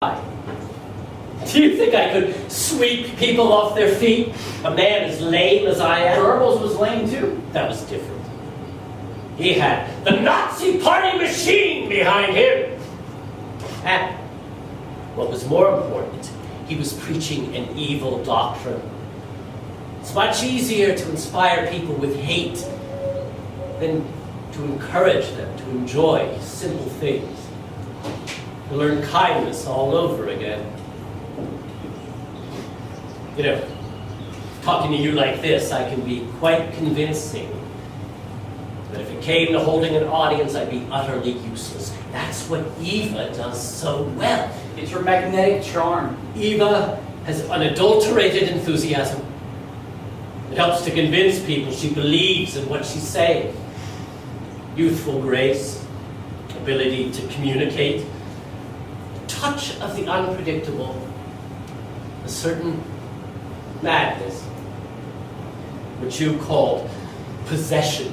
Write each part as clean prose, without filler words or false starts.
Do you think I could sweep people off their feet? A man as lame as I am? Goebbels was lame too. That was different. He had the Nazi party machine behind him. And what was more important, he was preaching an evil doctrine. It's much easier to inspire people with hate than to encourage them to enjoy simple things, to learn kindness all over again. You know, talking to you like this, I can be quite convincing. But if it came to holding an audience, I'd be utterly useless. That's what Eva does so well. It's her magnetic charm. Eva has unadulterated enthusiasm. It helps to convince people she believes in what she's saying. Youthful grace, ability to communicate, touch of the unpredictable, a certain madness, which you called possession.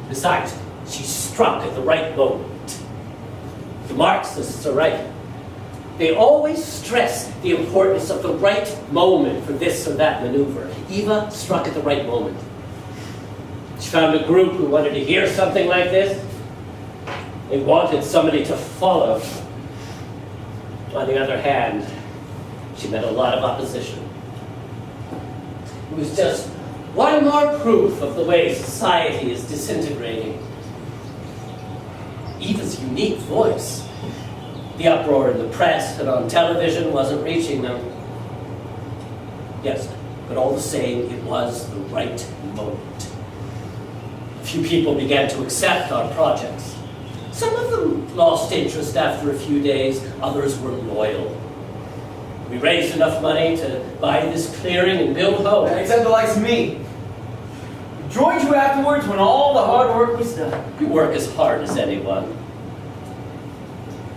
Besides, she struck at the right moment. The Marxists are right. They always stress the importance of the right moment for this or that maneuver. Eva struck at the right moment. She found a group who wanted to hear something like this. They wanted somebody to follow. On the other hand, she met a lot of opposition. It was just one more proof of the way society is disintegrating. Eva's unique voice. The uproar in the press and on television wasn't reaching them. Yes, but all the same, it was the right moment. A few people began to accept our projects. Some of them lost interest after a few days, others were loyal. We raised enough money to buy this clearing and build homes. Except the likes of me. Joined you afterwards when all the hard work was done. You work as hard as anyone.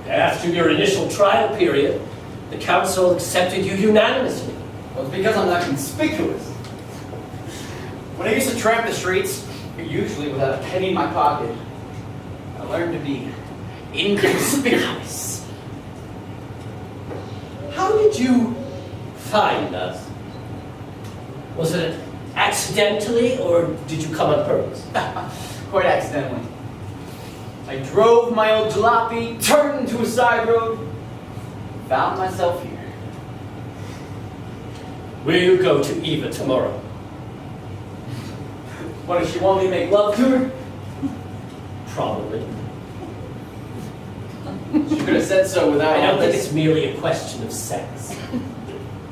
After your initial trial period, the council accepted you unanimously. Well, it's because I'm not conspicuous. When I used to tramp the streets, usually without a penny in my pocket, I learned to be inconspicuous. How did you find us? Was it accidentally, or did you come on purpose? Quite accidentally. I drove my old jalopy, turned into a side road, found myself here. Will you go to Eva tomorrow? What, does she want me to make love to her? Probably. She could have said so without I don't all think this. it's merely a question of sex.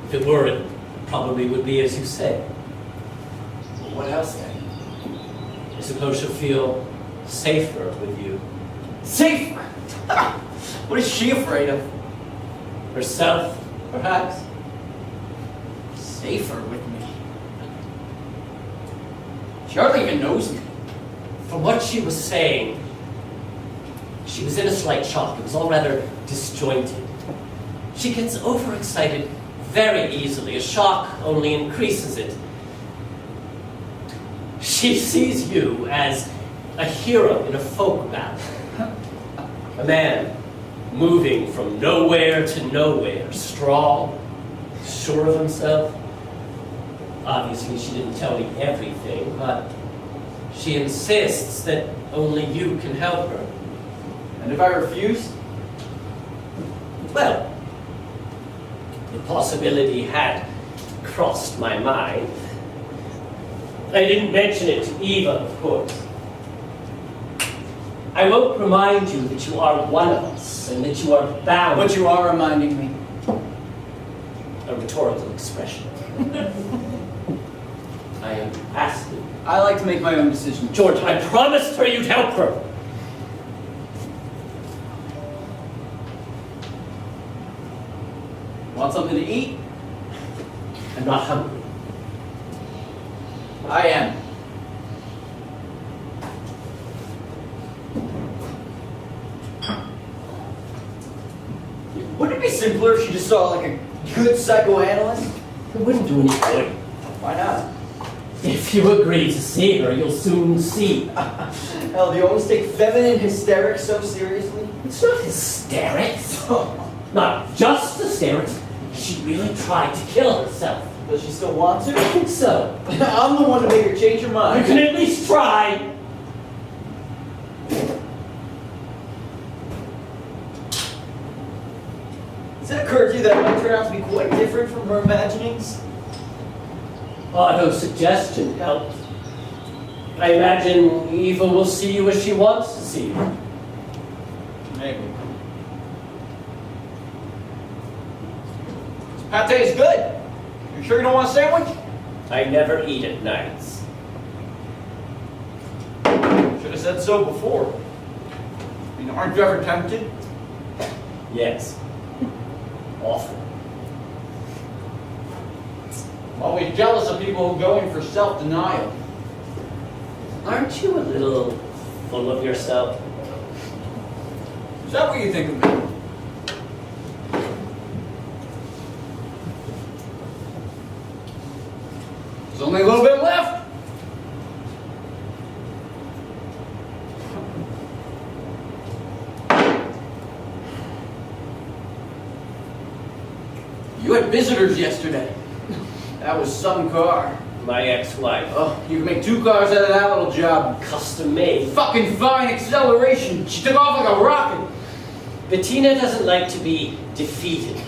If it were, it probably would be as you say. Well, what else then? I suppose she'll feel safer with you. Safer? What is she afraid of? Herself, perhaps? Safer with me? She hardly even knows me. From what she was saying, she was in a slight shock. It was all rather disjointed. She gets overexcited very easily. A shock only increases it. She sees you as a hero in a folk ballad. A man moving from nowhere to nowhere, strong, sure of himself. Obviously, she didn't tell me everything, but she insists that only you can help her. And if I refuse? Well, the possibility had crossed my mind. I didn't mention it to Eva, of course. I won't remind you that you are one of us and that you are bound. But you are reminding me. A rhetorical expression. I am asking. I like to make my own decisions. George, I promised her you'd help her. Want something to eat? I'm not hungry. I am. Wouldn't it be simpler if she just saw like a good psychoanalyst? It wouldn't do any good. Why not? If you agree to see her, you'll soon see. Hell, do you always take feminine hysterics so seriously? It's not hysterics. Not just hysterics. She really tried to kill herself. Does she still want to? I think so. I'm the one to make her change her You mind. can at least try. Has it occurred to you that it might turn out to be quite different from her imaginings? Auto-suggestion helps. I imagine Eva will see you as she wants to see you. Maybe. This pate is good. You sure you don't want a sandwich? I never eat at nights. Should have said so before. I mean, aren't you ever tempted? Yes. Awful. I'm always jealous of people who go in for self-denial. Aren't you a little full of yourself? Is that what you think of me? There's only a little bit left. You had visitors yesterday. That was some car. My ex-wife. Oh, you can make 2 cars out of that little job. Custom made. Fucking fine acceleration. She took off like a rocket. Bettina doesn't like to be defeated.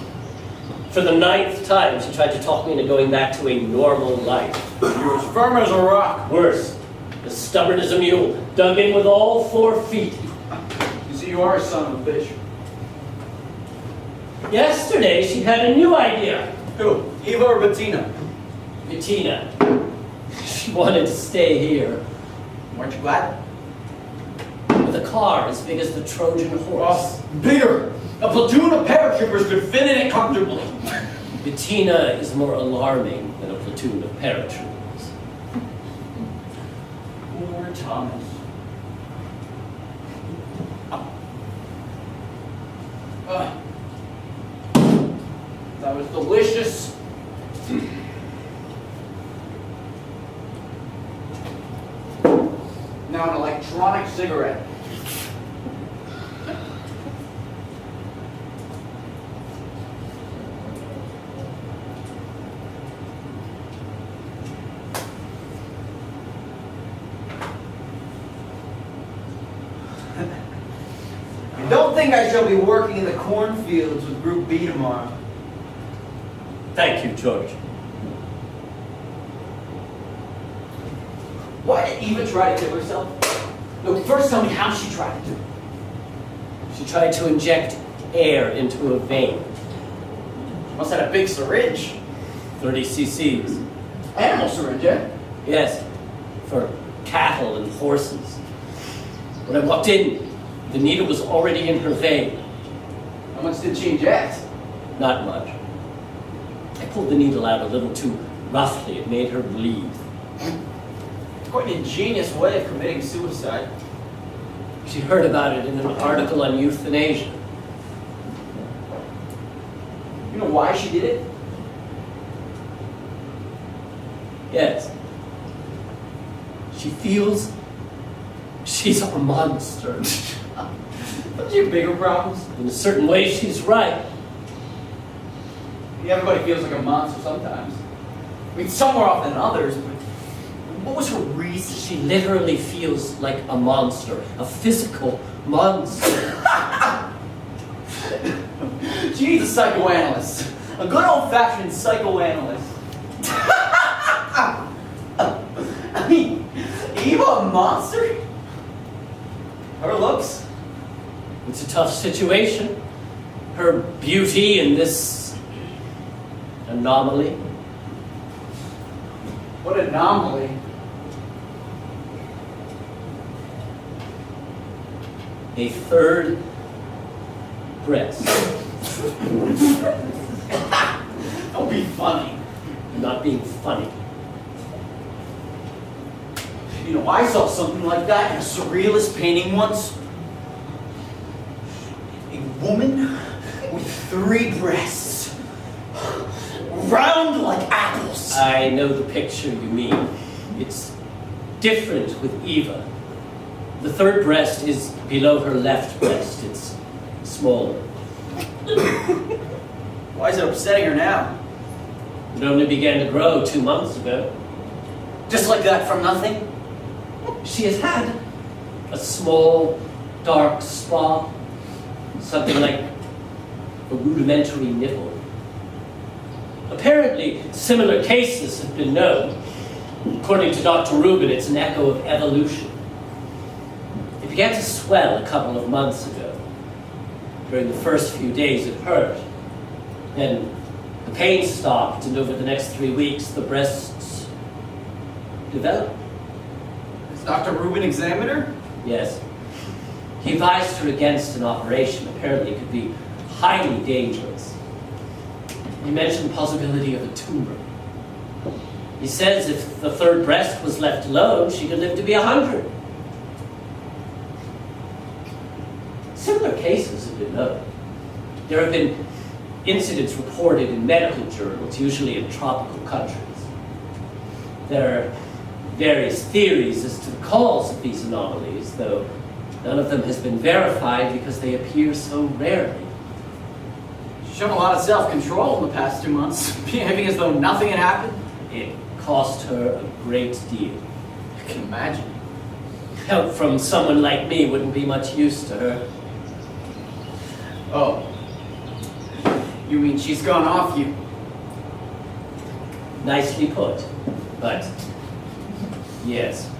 For the 9th time, she tried to talk me into going back to a normal life. You're as firm as a rock. Worse, as stubborn as a mule, dug in with all 4 feet. You see, you are a son of a bitch. Yesterday, she had a new idea. Who? Eva or Bettina? Bettina. She wanted to stay here. Weren't you glad? With a car as big as the Trojan horse. Bigger! A platoon of paratroopers could fit in it comfortably. Bettina is more alarming than a platoon of paratroopers. Poor Thomas. That was delicious. Now an electronic cigarette. I don't think I shall be working in the cornfields with Group B tomorrow. Thank you, George. Why did Eva try to kill herself? No, first tell me how she tried to do it. She tried to inject air into a vein. She must have had a big syringe. 30 cc's. Animal syringe, eh? Yes, for cattle and horses. When I walked in, the needle was already in her vein. How much did she inject? Not much. I pulled the needle out a little too roughly. It made her bleed. Quite an ingenious way of committing suicide. She heard about it in an article on euthanasia. You know why she did it? Yes. She feels she's a monster. Don't you have bigger problems? In a certain way, she's right. Everybody feels like a monster sometimes. I mean, some more often than others, but what was her reason? She literally feels like a monster, a physical monster. She needs a psychoanalyst. A good old-fashioned psychoanalyst. I mean, Eva a monster? Her looks? It's a tough situation. Her beauty and this anomaly. What anomaly. A third breast. Don't be funny. I'm not being funny. You know, I saw something like that in a surrealist painting once. A woman with 3 breasts. Round like apples. I know the picture you mean. different with Eva. The third breast is below her left breast. It's smaller. Why is it upsetting her now? It only began to grow 2 months ago. Just like that, from nothing? She has had a small, dark spot, something like a rudimentary nipple. Apparently, similar cases have been known. According to Dr. Rubin, it's an echo of evolution. It began to swell a couple of months ago. During the first few days, it hurt. Then the pain stopped, and over the next 3 weeks, the breasts developed. Has Dr. Rubin examined her? Yes. He advised her against an operation. Apparently, it could be highly dangerous. He mentioned the possibility of a tumor. He says if the third breast was left alone, she could live to be 100. Similar cases have been known. There have been incidents reported in medical journals, usually in tropical countries. There are various theories as to the cause of these anomalies, though none of them has been verified because they appear so rarely. She's shown a lot of self-control in the past 2 months, behaving as though nothing had happened. It cost her a great deal. I can imagine. Help from someone like me wouldn't be much use to her. Oh. You mean she's gone off you? Nicely put, but yes.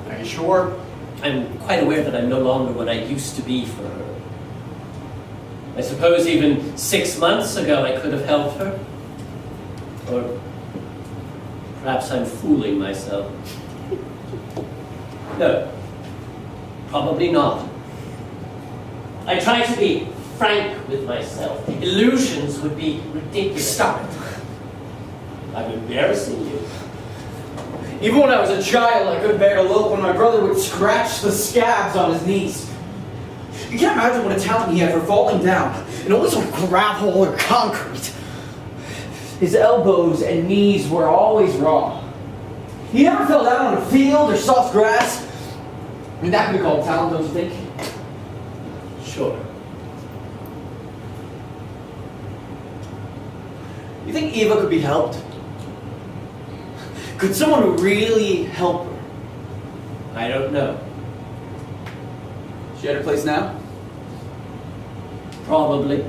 Are you sure? I'm quite aware that I'm no longer what I used to be for her. I suppose even 6 months ago I could have helped her. Or perhaps I'm fooling myself. No, probably not. I try to be frank with myself. Illusions would be ridiculous. Stop it. I'm embarrassing you. Even when I was a child, I couldn't bear to look when my brother would scratch the scabs on his knees. You can't imagine what a talent he had for falling down, and always on gravel or concrete. His elbows and knees were always raw. He never fell down on a field or soft grass. I mean, that could be called talent, don't you think? Sure. You think Eva could be helped? Could someone really help her? I don't know. She at her place now? Probably.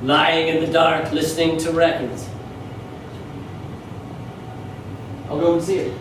Lying in the dark, listening to records. I'll go and see her.